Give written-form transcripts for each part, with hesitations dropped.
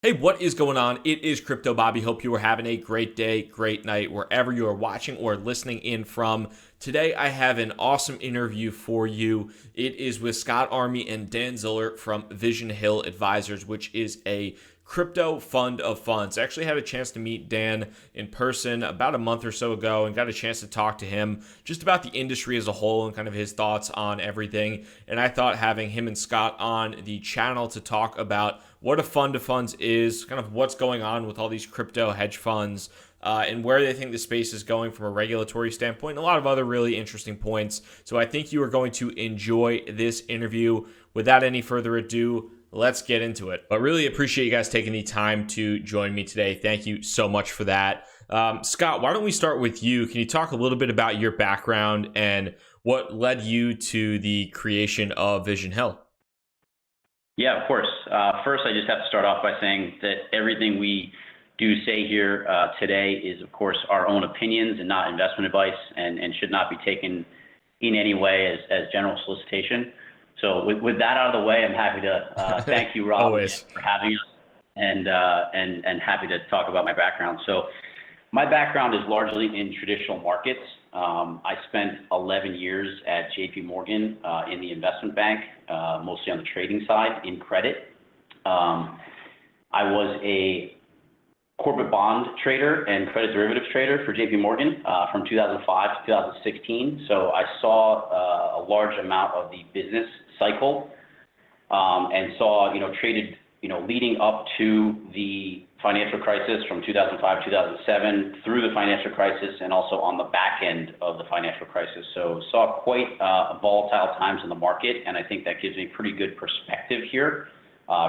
Hey, what is going on? It is Crypto Bobby. Hope you are having a great day, great night, wherever you are watching or listening in from. Today, I have an awesome interview for you. It is with Scott Army and Dan Zuller from Vision Hill Advisors, which is a crypto fund of funds. I actually had a chance to meet Dan in person about a month or so ago and got a chance to talk to him just about the industry as a whole and kind of his thoughts on everything. And I thought having him and Scott on the channel to talk about what a fund of funds is, kind of what's going on with all these crypto hedge funds, and where they think the space is going from a regulatory standpoint, and a lot of other really interesting points. So I think you are going to enjoy this interview. Without any further ado, let's get into it. But really appreciate you guys taking the time to join me today. Thank you so much for that. Scott, why don't we start with you? Can you talk a little bit about your background and what led you to the creation of Vision Hill? Yeah, of course. First, I just have to start off by saying that everything we do say here today is, of course, our own opinions and not investment advice, and should not be taken in any way as general solicitation. So with that out of the way, I'm happy to thank you, Rob, again, Always. for having us, and happy to talk about my background. So my background is largely in traditional markets. I spent 11 years at JP Morgan in the investment bank, mostly on the trading side in credit. I was a corporate bond trader and credit derivatives trader for JP Morgan from 2005 to 2016. So I saw a large amount of the business cycle, and saw, traded, leading up to the financial crisis from 2005, 2007 through the financial crisis, and also on the back end of the financial crisis. So saw quite volatile times in the market, and I think that gives me pretty good perspective here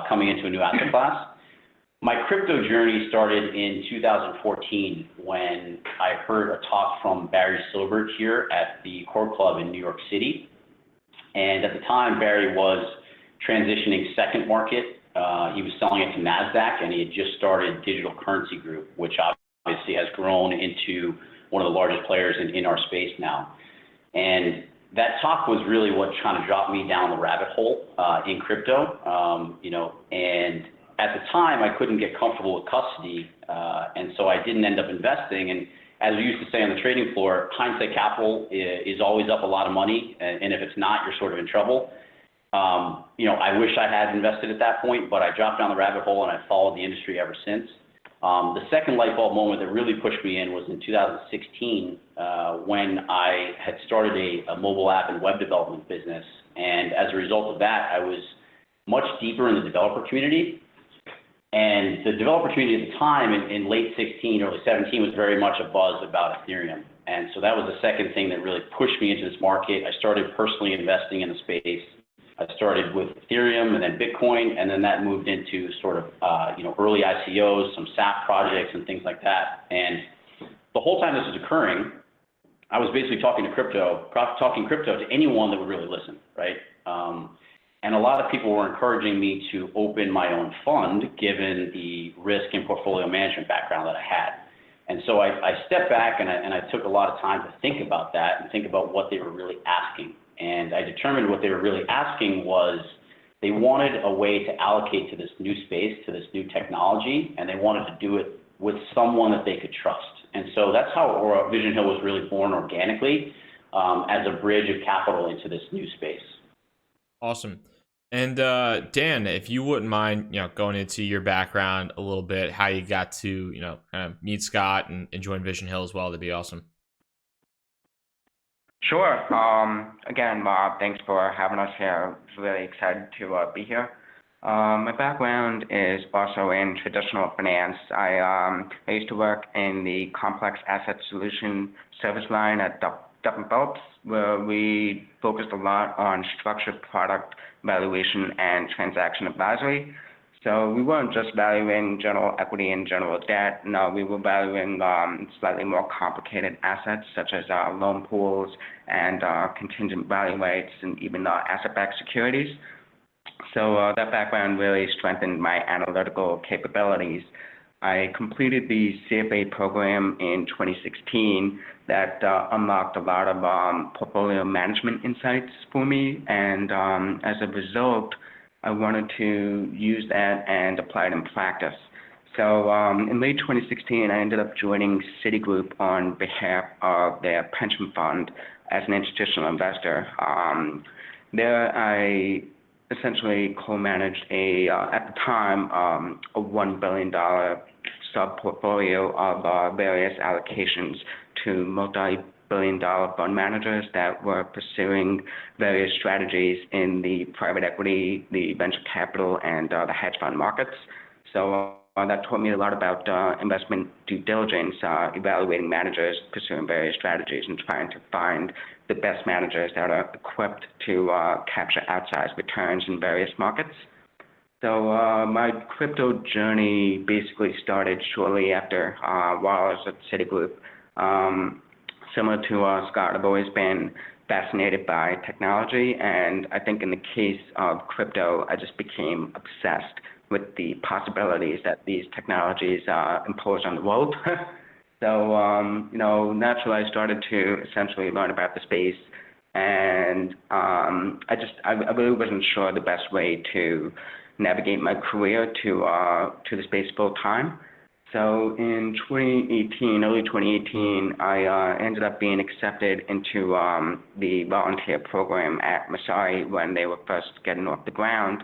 coming into a new asset class. My crypto journey started in 2014 when I heard a talk from Barry Silbert here at the Core Club in New York City. And at the time, Barry was transitioning second market. He was selling it to NASDAQ, and he had just started Digital Currency Group, which obviously has grown into one of the largest players in our space now. And that talk was really what kind of dropped me down the rabbit hole in crypto. And at the time, I couldn't get comfortable with custody, and so I didn't end up investing. And as we used to say on the trading floor, hindsight capital is always up a lot of money, and if it's not, you're sort of in trouble. I wish I had invested at that point, but I dropped down the rabbit hole and I followed the industry ever since. The second light bulb moment that really pushed me in was in 2016 when I had started a mobile app and web development business. And as a result of that, I was much deeper in the developer community. And the developer community at the time, in late 16, early 17, was very much a buzz about Ethereum. And so that was the second thing that really pushed me into this market. I started personally investing in the space. I started with Ethereum and then Bitcoin, and then that moved into sort of early ICOs, some SAP projects and things like that. And the whole time this was occurring, I was basically talking crypto to anyone that would really listen, right? And a lot of people were encouraging me to open my own fund, given the risk and portfolio management background that I had. And so I stepped back and I took a lot of time to think about that and think about what they were really asking. And I determined what they were really asking was they wanted a way to allocate to this new space, to this new technology, and they wanted to do it with someone that they could trust. And so that's how Vision Hill was really born organically, as a bridge of capital into this new space. Awesome. And Dan, if you wouldn't mind, going into your background a little bit, how you got to, kind of meet Scott and join Vision Hill as well, that'd be awesome. Sure. Again, Bob, thanks for having us here. I'm really excited to be here. My background is also in traditional finance. I used to work in the complex asset solution service line at Duff & Phelps, where we focused a lot on structured product valuation and transaction advisory. So we weren't just valuing general equity and general debt. No, we were valuing slightly more complicated assets such as loan pools and contingent value rates and even asset-backed securities. So that background really strengthened my analytical capabilities. I completed the CFA program in 2016 that unlocked a lot of portfolio management insights for me. And as a result, I wanted to use that and apply it in practice. So in late 2016, I ended up joining Citigroup on behalf of their pension fund as an institutional investor. There, I essentially co-managed at the time, a $1 billion sub-portfolio of various allocations to multi-billion-dollar fund managers that were pursuing various strategies in the private equity, the venture capital, and the hedge fund markets. So that taught me a lot about investment due diligence, evaluating managers pursuing various strategies and trying to find the best managers that are equipped to capture outsized returns in various markets. So my crypto journey basically started shortly after while I was at Citigroup. Similar to Scott, I've always been fascinated by technology, and I think in the case of crypto, I just became obsessed with the possibilities that these technologies impose on the world. So, naturally, I started to essentially learn about the space, and I really wasn't sure the best way to navigate my career to the space full time. So in early 2018, I ended up being accepted into the volunteer program at Masari when they were first getting off the ground.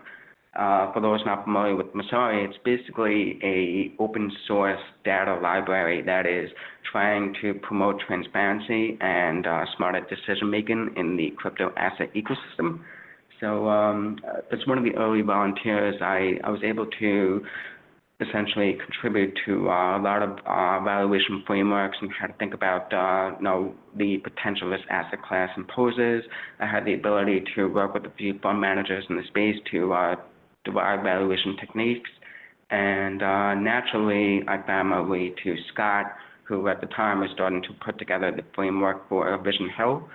For those not familiar with Masari, it's basically a open source data library that is trying to promote transparency and smarter decision making in the crypto asset ecosystem. So as one of the early volunteers, I was able to essentially contribute to a lot of valuation frameworks and how to think about the potential this asset class imposes. I had the ability to work with a few fund managers in the space to devise valuation techniques. And naturally, I found my way to Scott, who at the time was starting to put together the framework for Vision Hill.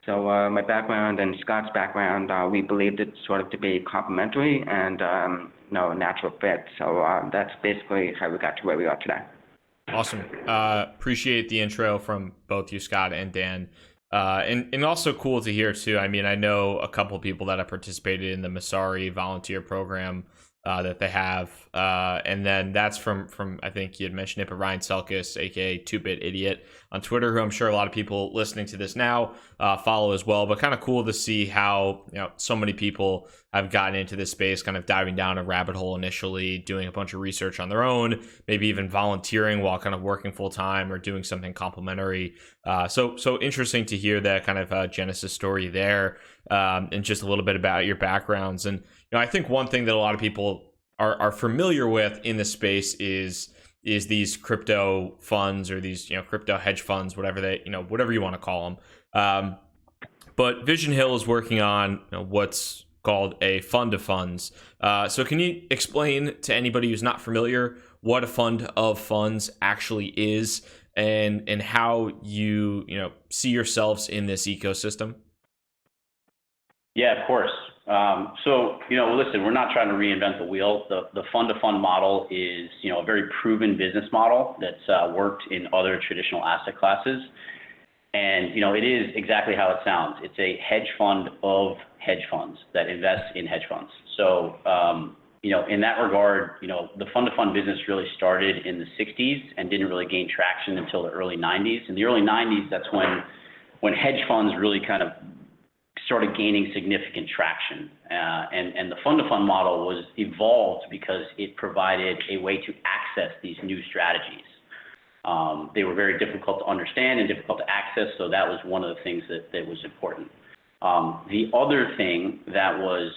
So my background and Scott's background, we believed it sort of to be complementary and a natural fit. So that's basically how we got to where we are today. Awesome. Appreciate the intro from both you, Scott and Dan. And also cool to hear too. I mean, I know a couple of people that have participated in the Masari volunteer program that they have. And then that's from I think you had mentioned it, but Ryan Selkis, aka 2-Bit Idiot on Twitter, who I'm sure a lot of people listening to this now follow as well. But kind of cool to see how so many people have gotten into this space, kind of diving down a rabbit hole initially, doing a bunch of research on their own, maybe even volunteering while kind of working full time or doing something complementary. So interesting to hear that kind of genesis story there, and just a little bit about your backgrounds. And I think one thing that a lot of people are familiar with in the space is these crypto funds or these crypto hedge funds, whatever whatever you want to call them. But Vision Hill is working on what's called a fund of funds. So can you explain to anybody who's not familiar what a fund of funds actually is and how you see yourselves in this ecosystem? Yeah, of course. So, listen, we're not trying to reinvent the wheel. The fund-to-fund model is, a very proven business model that's worked in other traditional asset classes. And, it is exactly how it sounds. It's a hedge fund of hedge funds that invests in hedge funds. So, in that regard, the fund-to-fund business really started in the 60s and didn't really gain traction until the early 90s. In the early 90s, that's when hedge funds really kind of started gaining significant traction. And the fund-to-fund model was evolved because it provided a way to access these new strategies. They were very difficult to understand and difficult to access, so that was one of the things that was important. The other thing that was,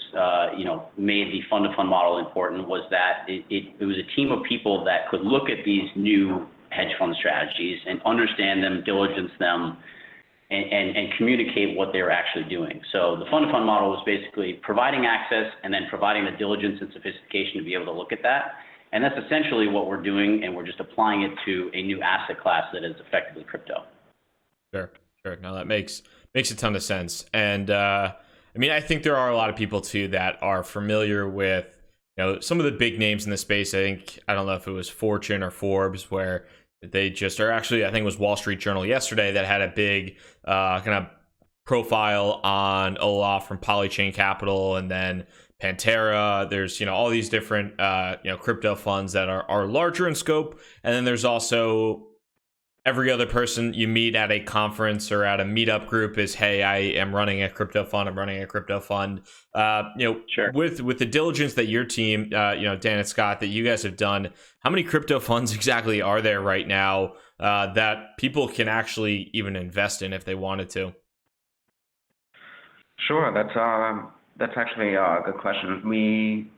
made the fund-to-fund model important was that it was a team of people that could look at these new hedge fund strategies and understand them, diligence them, and communicate what they're actually doing. So the fund-to-fund model was basically providing access and then providing the diligence and sophistication to be able to look at that. And that's essentially what we're doing, and we're just applying it to a new asset class that is effectively crypto. Sure. No, that makes a ton of sense. And I think there are a lot of people too that are familiar with some of the big names in the space. I don't know if it was Fortune or Forbes where they just are actually, I think it was Wall Street Journal yesterday that had a big kind of profile on Olaf from Polychain Capital, and then Pantera. There's all these different crypto funds that are larger in scope, and then there's also every other person you meet at a conference or at a meetup group is, hey, I am running a crypto fund. I'm running a crypto fund. Sure. With the diligence that your team, Dan and Scott, that you guys have done, how many crypto funds exactly are there right now that people can actually even invest in if they wanted to? Sure, that's actually a good question. We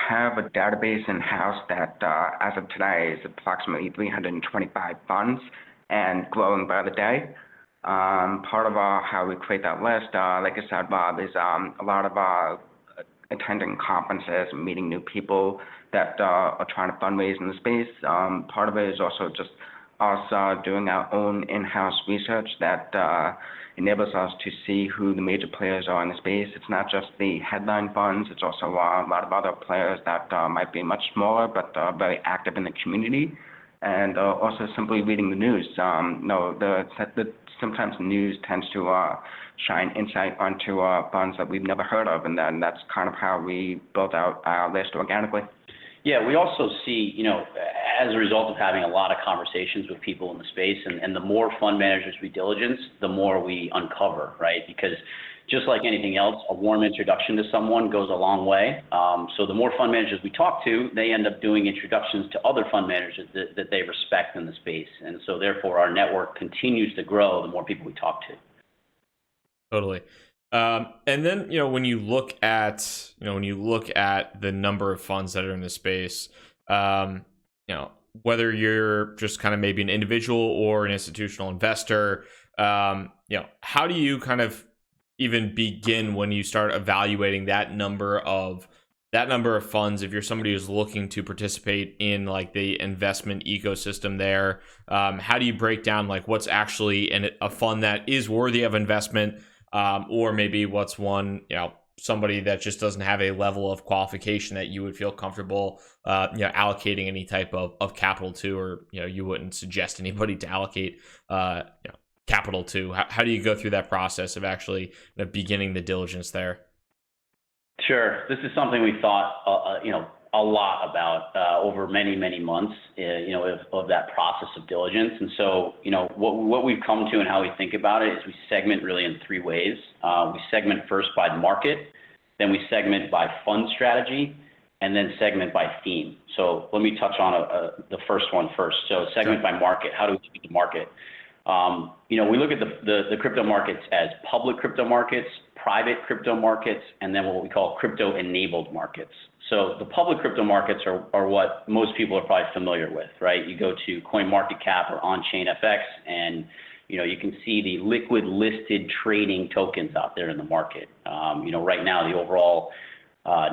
have a database in-house that, as of today, is approximately 325 funds and growing by the day. Part of how we create that list, like I said, Bob, is a lot of attending conferences and meeting new people that are trying to fundraise in the space. Part of it is also just us doing our own in-house research that enables us to see who the major players are in the space. It's not just the headline funds, it's also a lot of other players that might be much smaller but very active in the community. And also simply reading the news. Sometimes the news tends to shine insight onto funds that we've never heard of, and then that's kind of how we built out our list organically. Yeah, we also see, as a result of having a lot of conversations with people in the space, and the more fund managers we diligence, the more we uncover, right? Because just like anything else, a warm introduction to someone goes a long way. So the more fund managers we talk to, they end up doing introductions to other fund managers that they respect in the space. And so therefore our network continues to grow the more people we talk to. Totally. And then, when you look at the number of funds that are in the space, whether you're just kind of maybe an individual or an institutional investor, how do you kind of even begin when you start evaluating that number of funds? If you're somebody who's looking to participate in like the investment ecosystem there, how do you break down like what's actually a fund that is worthy of investment? Or maybe what's one, somebody that just doesn't have a level of qualification that you would feel comfortable, allocating any type of capital to, or, you wouldn't suggest anybody to allocate, capital to. How do you go through that process of actually beginning the diligence there? Sure. This is something we thought, a lot about over many, many months, of that process of diligence. And so, what we've come to and how we think about it is we segment really in three ways. We segment first by market, then we segment by fund strategy, and then segment by theme. So let me touch on the first one first. So segment by market. How do we treat the market? We look at the crypto markets as public crypto markets, private crypto markets, and then what we call crypto-enabled markets. So the public crypto markets are what most people are probably familiar with, right? You go to CoinMarketCap or on-chain FX, and you can see the liquid listed trading tokens out there in the market. Right now the overall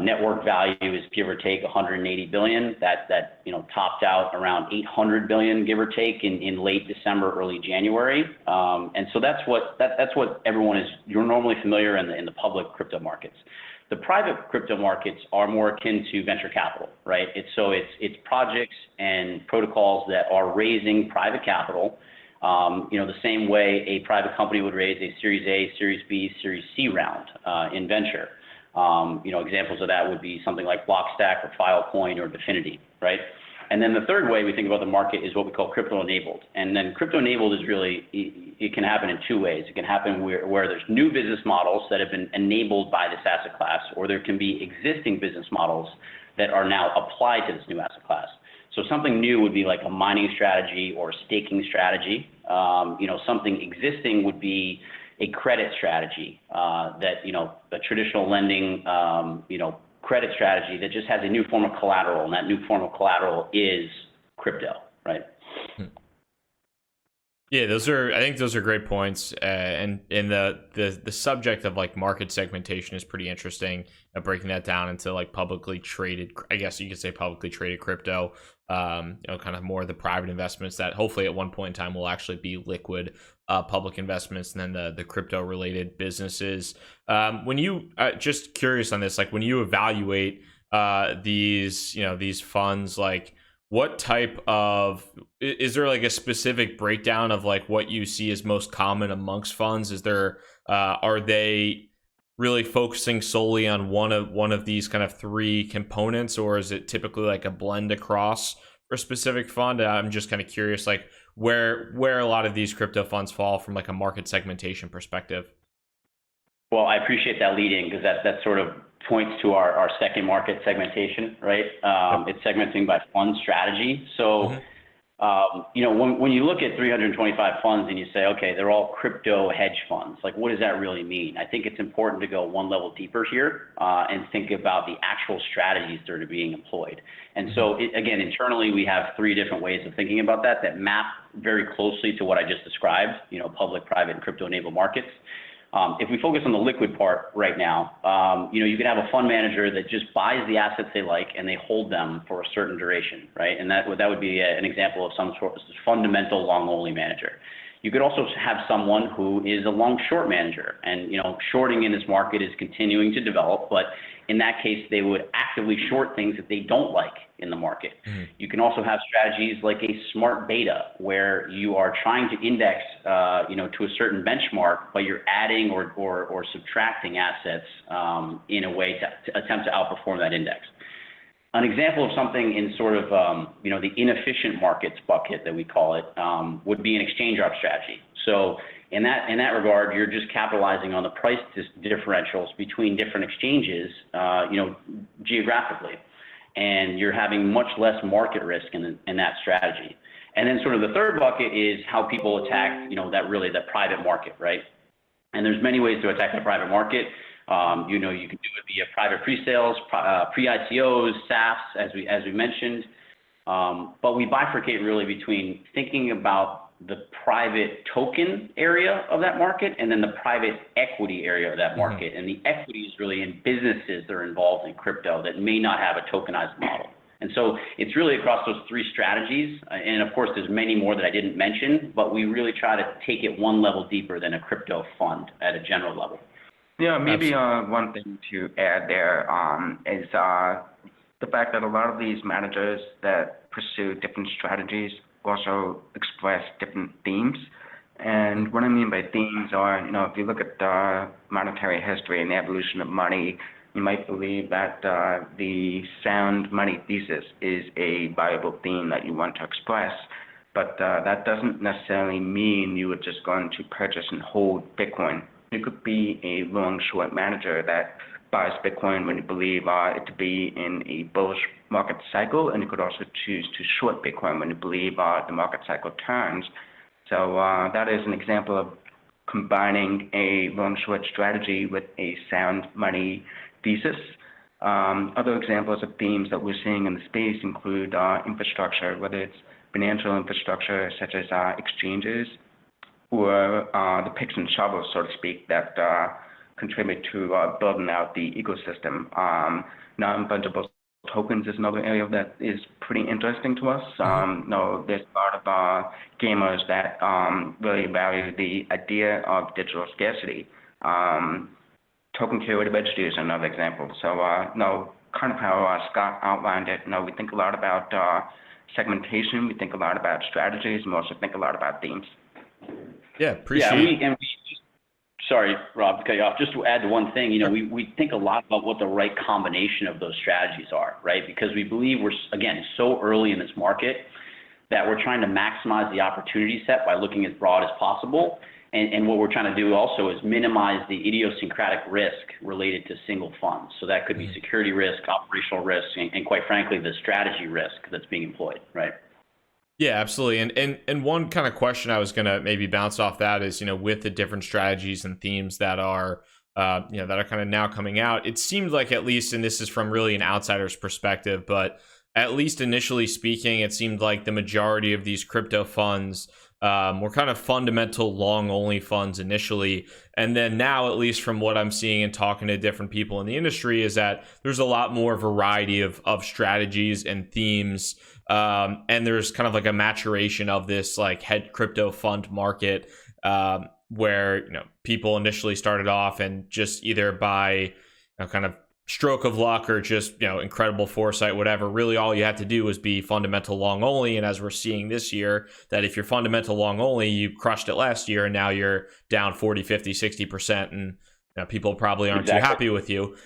network value is give or take 180 billion. That topped out around 800 billion, give or take, in late December, early January. And so that's what everyone you're normally familiar in the public crypto markets. The private crypto markets are more akin to venture capital, right? It's projects and protocols that are raising private capital, the same way a private company would raise a Series A, Series B, Series C round in venture. Examples of that would be something like Blockstack or Filecoin or Definity, right? And then the third way we think about the market is what we call crypto-enabled. And then crypto-enabled is really, it can happen in two ways. It can happen where there's new business models that have been enabled by this asset class, or there can be existing business models that are now applied to this new asset class. So something new would be like a mining strategy or a staking strategy. Something existing would be a credit strategy that, a traditional lending, credit strategy that just has a new form of collateral, and that new form of collateral is crypto, right? Yeah, I think those are great points. And the subject of like market segmentation is pretty interesting. Breaking that down into like publicly traded, I guess you could say publicly traded crypto, kind of more of the private investments that hopefully at one point in time will actually be liquid public investments, and then the crypto related businesses. When you just curious on this, like when you evaluate these funds, like what type of, is there like a specific breakdown of like what you see as most common amongst funds? Is there are they really focusing solely on one of these kind of three components, or is it typically like a blend across for a specific fund? I'm just kind of curious, like where a lot of these crypto funds fall from like a market segmentation perspective. Well, I appreciate that lead in because that sort of points to our second market segmentation, right? It's segmenting by fund strategy. So, when you look at 325 funds and you say, okay, they're all crypto hedge funds, like what does that really mean? I think it's important to go one level deeper here and think about the actual strategies that are being employed. And so, again, internally, we have three different ways of thinking about that map very closely to what I just described, public, private, and crypto-enabled markets. If we focus on the liquid part right now, you can have a fund manager that just buys the assets they like and they hold them for a certain duration, right? And that would be an example of some sort of fundamental long-only manager. You could also have someone who is a long-short manager, and shorting in this market is continuing to develop, but in that case, they would actively short things that they don't like in the market. You can also have strategies like a smart beta, where you are trying to index, to a certain benchmark, but you're adding or subtracting assets in a way to attempt to outperform that index. An example of something in sort of, the inefficient markets bucket that we call it, would be an exchange arb strategy. So in that regard, you're just capitalizing on the price differentials between different exchanges, geographically, and you're having much less market risk in that strategy. And then sort of the third bucket is how people attack, that private market, right? And there's many ways to attack the private market. You can do it via private pre-sales, pre-ICOs, SAFs, as we mentioned. But we bifurcate really between thinking about the private token area of that market and then the private equity area of that market. And the equity is really in businesses that are involved in crypto that may not have a tokenized model. And so it's really across those three strategies. And of course, there's many more that I didn't mention, but we really try to take it one level deeper than a crypto fund at a general level. Yeah, maybe one thing to add there is the fact that a lot of these managers that pursue different strategies also express different themes. And what I mean by themes are, if you look at the monetary history and the evolution of money, you might believe that the sound money thesis is a viable theme that you want to express. But that doesn't necessarily mean you are just going to purchase and hold Bitcoin. You could be a long-short manager that buys Bitcoin when you believe it to be in a bullish market cycle, and you could also choose to short Bitcoin when you believe the market cycle turns. So that is an example of combining a long-short strategy with a sound money thesis. Other examples of themes that we're seeing in the space include infrastructure, whether it's financial infrastructure such as exchanges, or the picks and shovels, so to speak, that contribute to building out the ecosystem. Non-fungible tokens is another area that is pretty interesting to us. There's a lot of gamers that really value the idea of digital scarcity. Token curated registry is another example. So, kind of how Scott outlined it, we think a lot about segmentation, we think a lot about strategies, and we also think a lot about themes. Yeah, appreciate it. Sorry, Rob, to cut you off. Just to add to one thing, we think a lot about what the right combination of those strategies are, right? Because we believe we're, again, so early in this market that we're trying to maximize the opportunity set by looking as broad as possible. And what we're trying to do also is minimize the idiosyncratic risk related to single funds. So that could be security risk, operational risk, and quite frankly, the strategy risk that's being employed, right? Yeah, absolutely. And one kind of question I was going to maybe bounce off that is, with the different strategies and themes that are, that are kind of now coming out, it seems like, at least, and this is from really an outsider's perspective, but at least initially speaking, it seemed like the majority of these crypto funds were kind of fundamental long-only funds initially. And then now, at least from what I'm seeing and talking to different people in the industry, is that there's a lot more variety of strategies and themes. And there's kind of like a maturation of this like hedge crypto fund market where, people initially started off and just either by kind of stroke of luck or just, incredible foresight, whatever, really all you had to do was be fundamental long only. And as we're seeing this year, that if you're fundamental long only, you crushed it last year and now you're down 40, 50, 60%. And people probably aren't too Exactly. happy with you.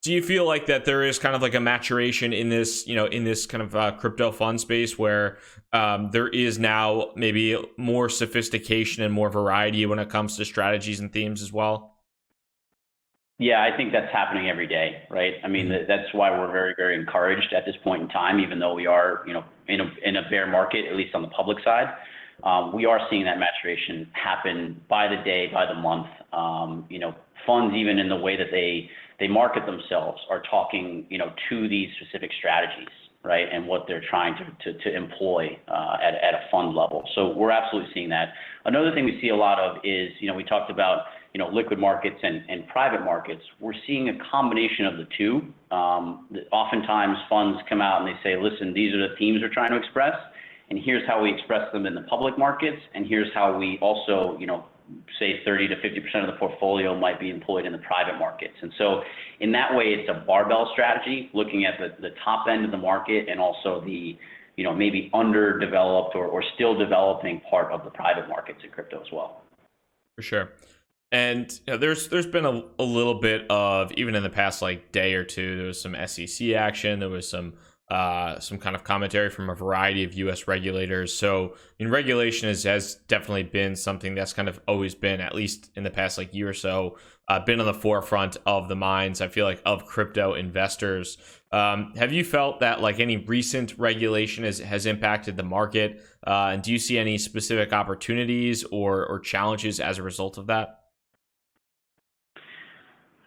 Do you feel like that there is kind of like a maturation in this, in this kind of crypto fund space where there is now maybe more sophistication and more variety when it comes to strategies and themes as well? Yeah, I think that's happening every day, right? I mean, that's why we're very, very encouraged at this point in time, even though we are, in a bear market, at least on the public side. We are seeing that maturation happen by the day, by the month. Funds, even in the way that they market themselves, are talking, to these specific strategies, right? And what they're trying to employ at a fund level. So we're absolutely seeing that. Another thing we see a lot of is, we talked about, liquid markets and private markets. We're seeing a combination of the two. Oftentimes funds come out and they say, listen, these are the themes we're trying to express, and here's how we express them in the public markets, and here's how we also, say 30 to 50% of the portfolio might be employed in the private markets. And so in that way, it's a barbell strategy, looking at the top end of the market and also the, maybe underdeveloped or still developing part of the private markets in crypto as well. For sure. And there's been a little bit of, even in the past like day or two, there was some SEC action. There was some kind of commentary from a variety of U.S. regulators. So, regulation has definitely been something that's kind of always been, at least in the past like year or so, been on the forefront of the minds, I feel like, of crypto investors. Have you felt that like any recent regulation has impacted the market? And do you see any specific opportunities or challenges as a result of that?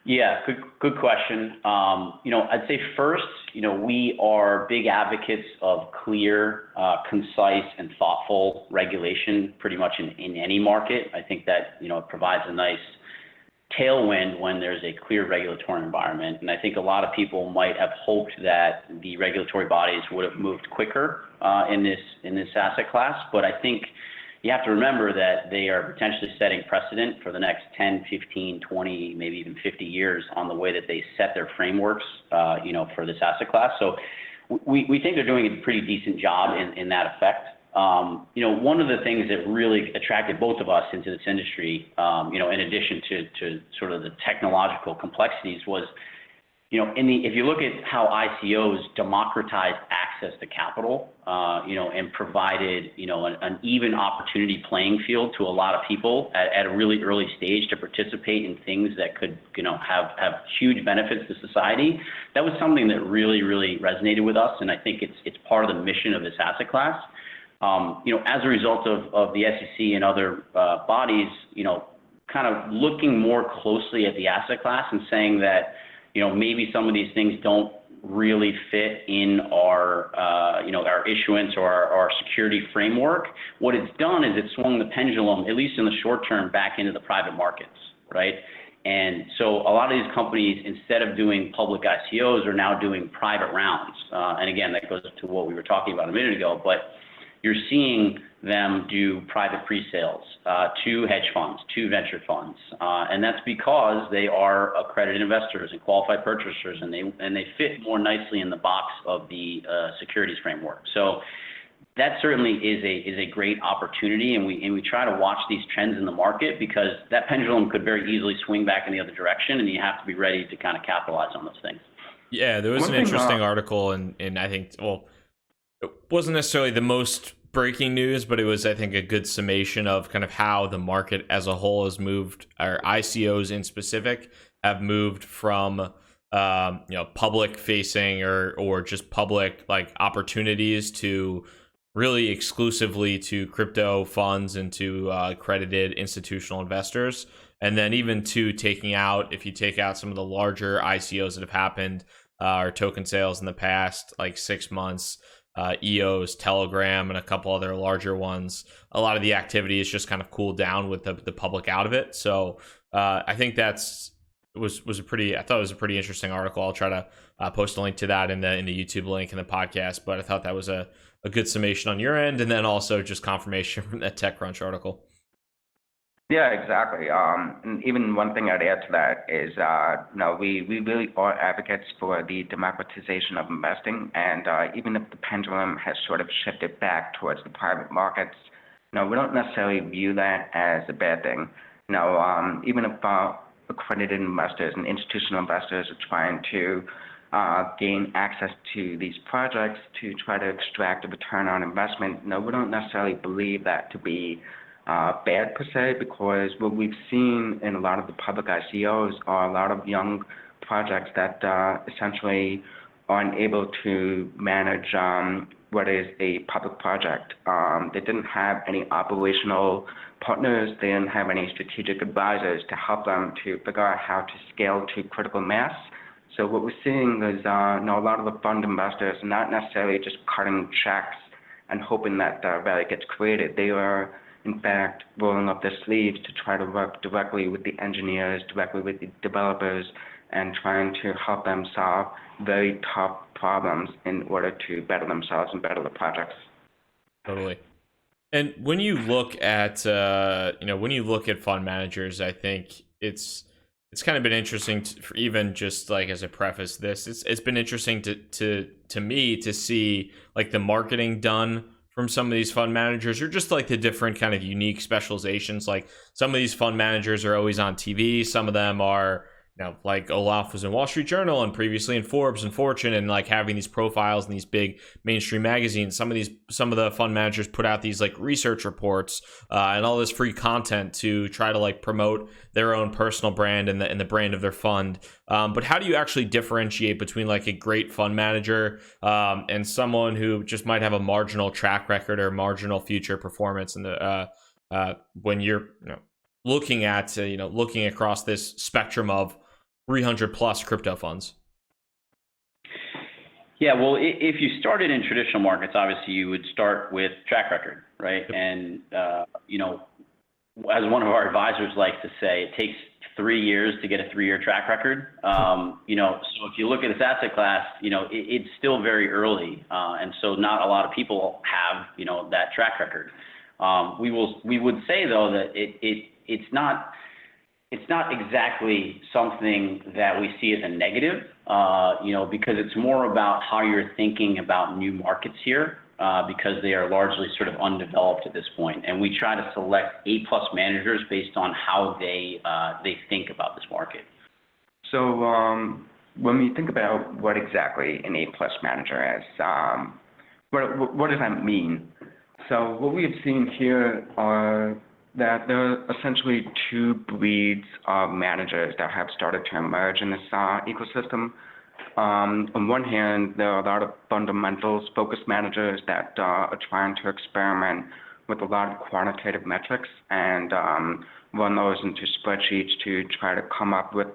Yeah, good question. I'd say first, we are big advocates of clear, concise, and thoughtful regulation pretty much in any market. I think that, it provides a nice tailwind when there's a clear regulatory environment. And I think a lot of people might have hoped that the regulatory bodies would have moved quicker in this asset class. But I think you have to remember that they are potentially setting precedent for the next 10, 15, 20, maybe even 50 years on the way that they set their frameworks, for this asset class. So we think they're doing a pretty decent job in that effect. One of the things that really attracted both of us into this industry, in addition to sort of the technological complexities, was, if you look at how ICOs democratized access to capital, and provided, an even opportunity playing field to a lot of people at a really early stage to participate in things that could, have huge benefits to society. That was something that really, really resonated with us, and I think it's part of the mission of this asset class. As a result of the SEC and other bodies, kind of looking more closely at the asset class and saying that, maybe some of these things don't really fit in our issuance or our security framework. What it's done is it's swung the pendulum, at least in the short term, back into the private markets, right? And so a lot of these companies, instead of doing public ICOs, are now doing private rounds. And again, that goes to what we were talking about a minute ago, but you're seeing them do private pre-sales to hedge funds, to venture funds. And that's because they are accredited investors and qualified purchasers, and they fit more nicely in the box of the securities framework. So that certainly is a great opportunity, and we try to watch these trends in the market, because that pendulum could very easily swing back in the other direction, and you have to be ready to kind of capitalize on those things. Yeah, there was an interesting article, and I think, it wasn't necessarily the most breaking news, but it was, I think, a good summation of kind of how the market as a whole has moved, or ICOs in specific have moved from public facing or just public like opportunities to really exclusively to crypto funds and to accredited institutional investors. And then even to taking out, if you take out some of the larger ICOs that have happened or token sales in the past like 6 months, EOS, Telegram, and a couple other larger ones, a lot of the activity has just kind of cooled down with the public out of it. So I think I thought it was a pretty interesting article. I'll try to post a link to that in the YouTube link in the podcast, but I thought that was a good summation on your end, and then also just confirmation from that TechCrunch article. Yeah, exactly. And even one thing I'd add to that is, we really are advocates for the democratization of investing. And even if the pendulum has sort of shifted back towards the private markets, we don't necessarily view that as a bad thing. Even if accredited investors and institutional investors are trying to gain access to these projects to try to extract a return on investment. No, we don't necessarily believe that to be bad per se, because what we've seen in a lot of the public ICOs are a lot of young projects that essentially aren't able to manage what is a public project. They didn't have any operational partners. They didn't have any strategic advisors to help them to figure out how to scale to critical mass. So what we're seeing is a lot of the fund investors are not necessarily just cutting checks and hoping that value gets created. They are, in fact, rolling up their sleeves to try to work directly with the engineers, directly with the developers, and trying to help them solve very tough problems in order to better themselves and better the projects. Totally. And when you look at fund managers, I think it's kind of been interesting for even just like as a preface, it's been interesting to me to see like the marketing done from some of these fund managers, or just like the different kind of unique specializations. Like some of these fund managers are always on TV. Some of them are, like Olaf was in Wall Street Journal and previously in Forbes and Fortune, and like having these profiles in these big mainstream magazines. Some of the fund managers put out these like research reports and all this free content to try to like promote their own personal brand and the brand of their fund. But how do you actually differentiate between like a great fund manager and someone who just might have a marginal track record or marginal future performance in the when you're looking across this spectrum of 300 plus crypto funds? Yeah, well, if you started in traditional markets, obviously you would start with track record, right? Yep. And, as one of our advisors likes to say, it takes 3 years to get a 3-year track record. So if you look at this asset class, it's still very early. And so not a lot of people have, that track record. We would say though that it's not exactly something that we see as a negative, because it's more about how you're thinking about new markets here, because they are largely sort of undeveloped at this point. And we try to select A+ managers based on how they think about this market. So when we think about what exactly an A+ manager is, what does that mean? So what we have seen here are that there are essentially two breeds of managers that have started to emerge in this ecosystem. On one hand, there are a lot of fundamentals-focused managers that are trying to experiment with a lot of quantitative metrics and run those into spreadsheets to try to come up with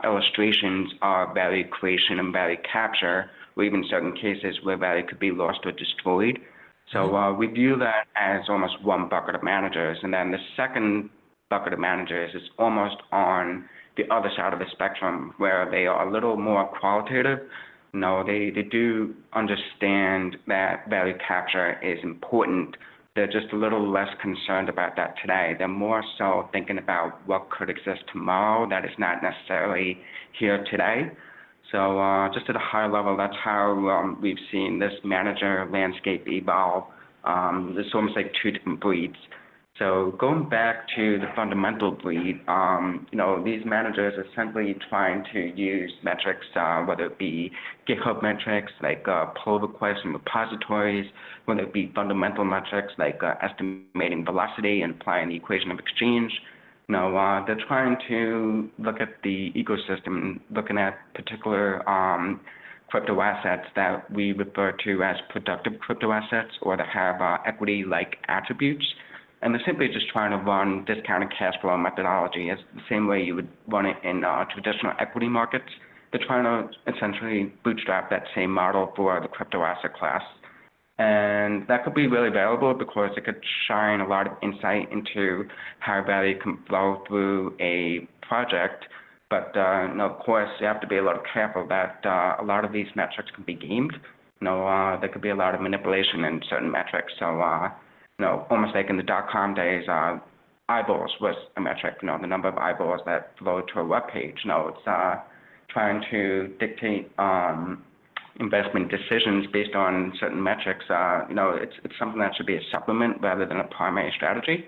illustrations of value creation and value capture, or even certain cases where value could be lost or destroyed. So we view that as almost one bucket of managers. And then the second bucket of managers is almost on the other side of the spectrum, where they are a little more qualitative. They do understand that value capture is important. They're just a little less concerned about that today. They're more so thinking about what could exist tomorrow that is not necessarily here today. So just at a high level, that's how we've seen this manager landscape evolve. There's almost like two different breeds. So going back to the fundamental breed, these managers are simply trying to use metrics, whether it be GitHub metrics like pull requests and repositories, whether it be fundamental metrics like estimating velocity and applying the equation of exchange. They're trying to look at the ecosystem, looking at particular crypto assets that we refer to as productive crypto assets, or that have equity-like attributes. And they're simply just trying to run discounted cash flow methodology as the same way you would run it in traditional equity markets. They're trying to essentially bootstrap that same model for the crypto asset class. And that could be really valuable because it could shine a lot of insight into how value can flow through a project. But of course, you have to be a little careful that a lot of these metrics can be gamed. There could be a lot of manipulation in certain metrics. So, almost like in the .com days, eyeballs was a metric. The number of eyeballs that flow to a web page. It's trying to dictate investment decisions based on certain metrics. It's something that should be a supplement rather than a primary strategy.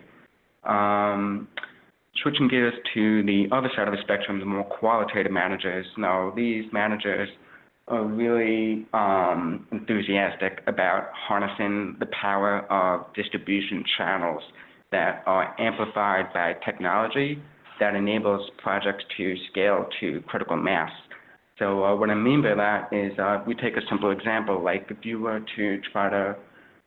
switching gears to the other side of the spectrum, the more qualitative managers. Now, these managers are really enthusiastic about harnessing the power of distribution channels that are amplified by technology that enables projects to scale to critical mass. So what I mean by that is we take a simple example, like if you were to try to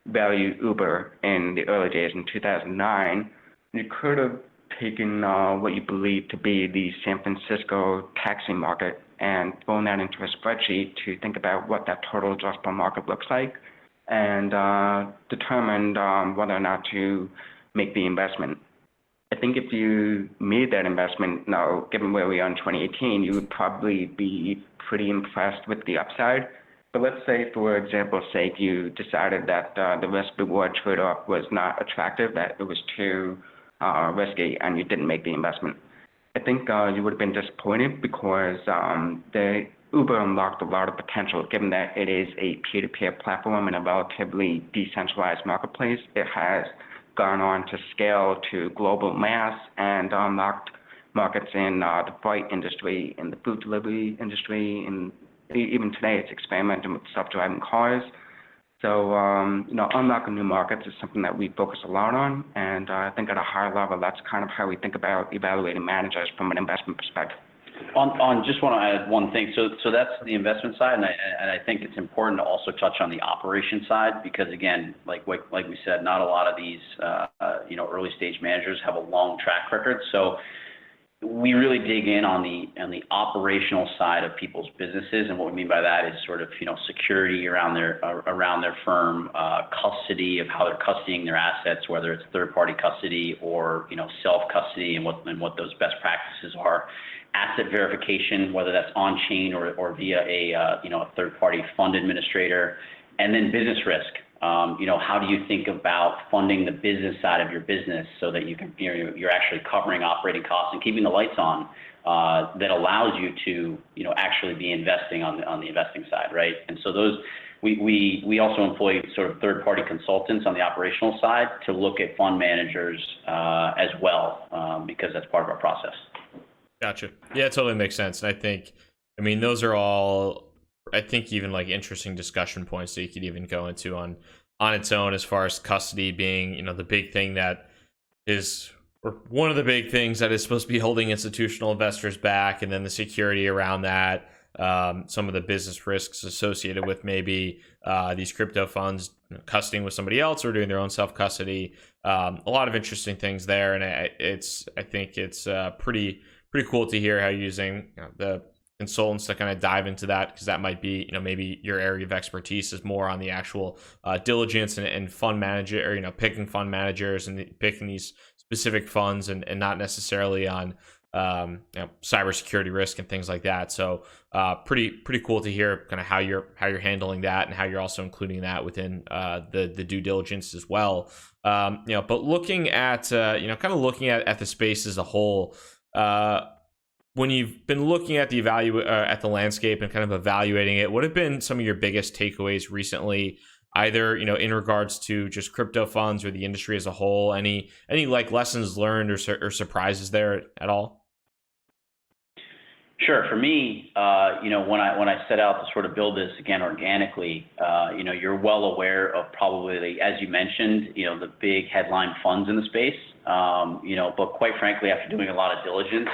value Uber in the early days in 2009, you could have taken what you believe to be the San Francisco taxi market and thrown that into a spreadsheet to think about what that total addressable market looks like and determined whether or not to make the investment. I think if you made that investment now, given where we are in 2018, you would probably be pretty impressed with the upside. But let's say, for example's sake, you decided that the risk-reward trade-off was not attractive, that it was too risky, and you didn't make the investment. I think you would have been disappointed because the Uber unlocked a lot of potential, given that it is a peer-to-peer platform in a relatively decentralized marketplace. It has gone on to scale to global mass and unlocked markets in the freight industry, in the food delivery industry, and even today it's experimenting with self-driving cars. So, unlocking new markets is something that we focus a lot on, and I think at a higher level, that's kind of how we think about evaluating managers from an investment perspective. Just want to add one thing. So that's the investment side, and I think it's important to also touch on the operation side because again, like we said, not a lot of these early stage managers have a long track record. So we really dig in on the operational side of people's businesses, and what we mean by that is sort of security around their firm, custody of how they're custodying their assets, whether it's third party custody or self custody, and what those best practices are. Asset verification, whether that's on chain or via a third party fund administrator, and then business risk. How do you think about funding the business side of your business so that you're actually covering operating costs and keeping the lights on that allows you to actually be investing on the investing side, right? And so those we also employ sort of third party consultants on the operational side to look at fund managers as well because that's part of our process. Gotcha. Yeah, it totally makes sense. And I mean, those are all, I think, even like interesting discussion points that you could even go into on its own, as far as custody being, the big thing that is, or one of the big things that is supposed to be holding institutional investors back, and then the security around that, some of the business risks associated with maybe these crypto funds custodying with somebody else or doing their own self-custody. A lot of interesting things there, and I think it's pretty cool to hear how you're using the consultants to kind of dive into that, because that might be maybe your area of expertise is more on the actual diligence and fund manager, or picking fund managers and picking these specific funds, and not necessarily on cybersecurity risk and things like that. So pretty cool to hear kind of how you're handling that, and how you're also including that within the due diligence as well. But looking at kind of looking at the space as a whole, when you've been looking at at the landscape and kind of evaluating it, what have been some of your biggest takeaways recently, either in regards to just crypto funds or the industry as a whole? Any like lessons learned or surprises there at all? Sure. For me, when I set out to sort of build this again organically, you're well aware of probably, as you mentioned, the big headline funds in the space. But quite frankly, after doing a lot of diligence,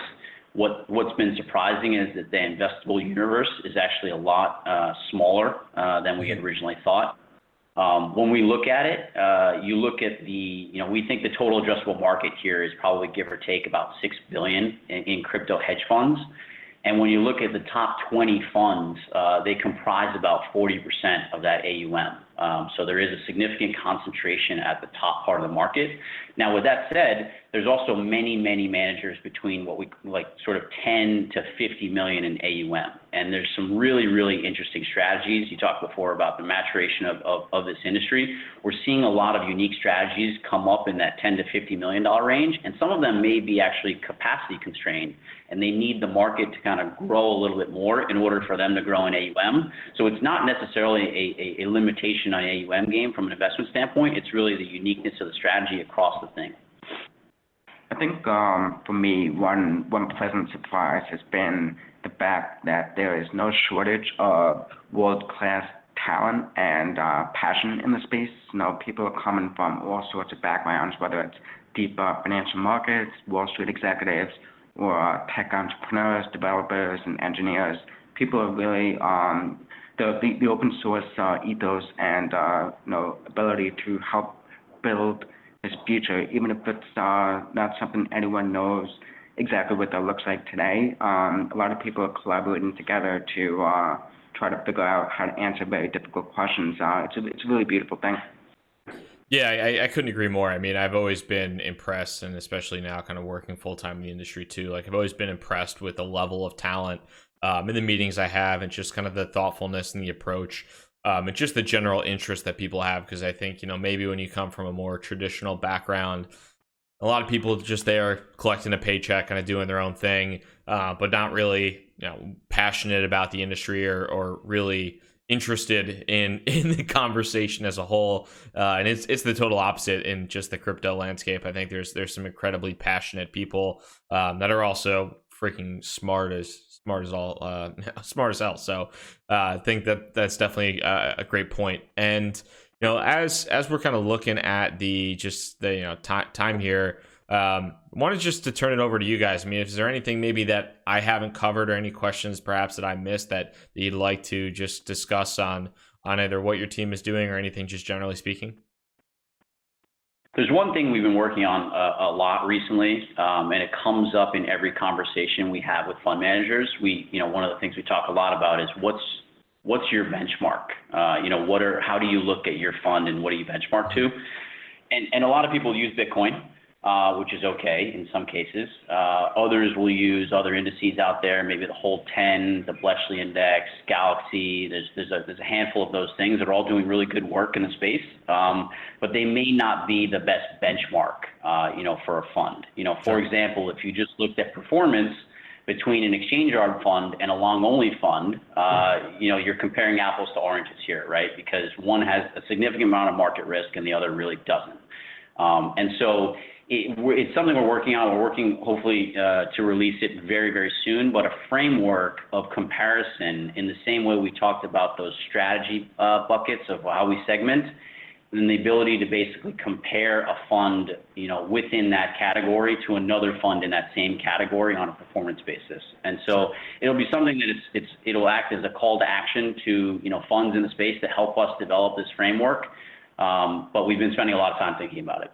what's been surprising is that the investable universe is actually a lot smaller than we had originally thought. When we look at it, you look at we think the total addressable market here is probably, give or take, about $6 billion in crypto hedge funds. And when you look at the top 20 funds, they comprise about 40% of that AUM. So there is a significant concentration at the top part of the market. Now, with that said, there's also many managers between what we like sort of 10 to 50 million in AUM. And there's some really interesting strategies. You talked before about the maturation of this industry. We're seeing a lot of unique strategies come up in that 10 to $50 million range. And some of them may be actually capacity constrained, and they need the market to kind of grow a little bit more in order for them to grow in AUM. So it's not necessarily a limitation on AUM game from an investment standpoint. It's really the uniqueness of the strategy across the thing. I think for me, one pleasant surprise has been the fact that there is no shortage of world-class talent and passion in the space. You know, people are coming from all sorts of backgrounds, whether it's deep financial markets, Wall Street executives, or tech entrepreneurs, developers, and engineers. People are really the open source ethos and ability to help build this future, even if it's not something anyone knows exactly what that looks like today. A lot of people are collaborating together to try to figure out how to answer very difficult questions. It's a really beautiful thing. Yeah, I couldn't agree more. I mean, I've always been impressed, and especially now kind of working full-time in the industry too, like I've always been impressed with the level of talent in the meetings I have, and just kind of the thoughtfulness and the approach, and just the general interest that people have. Because I think, maybe when you come from a more traditional background, a lot of people just there collecting a paycheck, kind of doing their own thing, but not really, passionate about the industry or really interested in the conversation as a whole. And it's the total opposite in just the crypto landscape. I think there's some incredibly passionate people that are also freaking smart as all smart as hell. So I think that's definitely a great point. And as we're kind of looking at the time here, wanted just to turn it over to you guys. I mean, is there anything maybe that I haven't covered, or any questions perhaps that I missed that you'd like to just discuss on either what your team is doing or anything just generally speaking? There's one thing we've been working on a lot recently, and it comes up in every conversation we have with fund managers. One of the things we talk a lot about is what's your benchmark? How do you look at your fund and what do you benchmark to? And a lot of people use Bitcoin, which is okay in some cases. Others will use other indices out there, maybe the Hold 10, the Bletchley Index, Galaxy. There's a handful of those things that are all doing really good work in the space, but they may not be the best benchmark, for a fund. For example, if you just looked at performance between an exchange arb fund and a long-only fund, you're comparing apples to oranges here, right? Because one has a significant amount of market risk and the other really doesn't. And so it's something we're working on. We're working hopefully to release it very, very soon, but a framework of comparison in the same way we talked about those strategy buckets of how we segment, and the ability to basically compare a fund, within that category to another fund in that same category on a performance basis. And so it'll be something that it'll act as a call to action to, funds in the space to help us develop this framework. But we've been spending a lot of time thinking about it.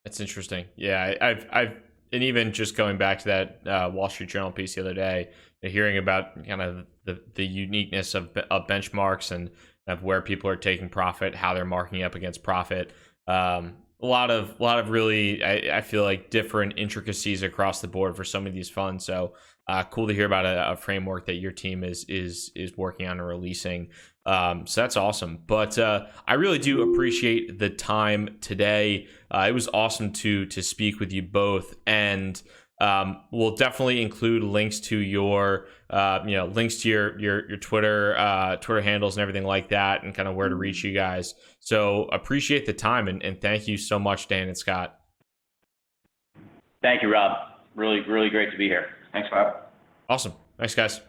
That's interesting. Yeah, I've and even just going back to that Wall Street Journal piece the other day, hearing about kind of the uniqueness of benchmarks and of where people are taking profit, how they're marking up against profit. A lot of really, I feel like, different intricacies across the board for some of these funds. So cool to hear about a framework that your team is working on and releasing. So that's awesome. But I really do appreciate the time today. It was awesome to speak with you both, and we'll definitely include links to your links to your Twitter handles and everything like that, and kind of where to reach you guys. So appreciate the time, and thank you so much, Dan and Scott. Thank you, Rob. Really, really great to be here. Thanks, Bob. Awesome. Thanks, guys.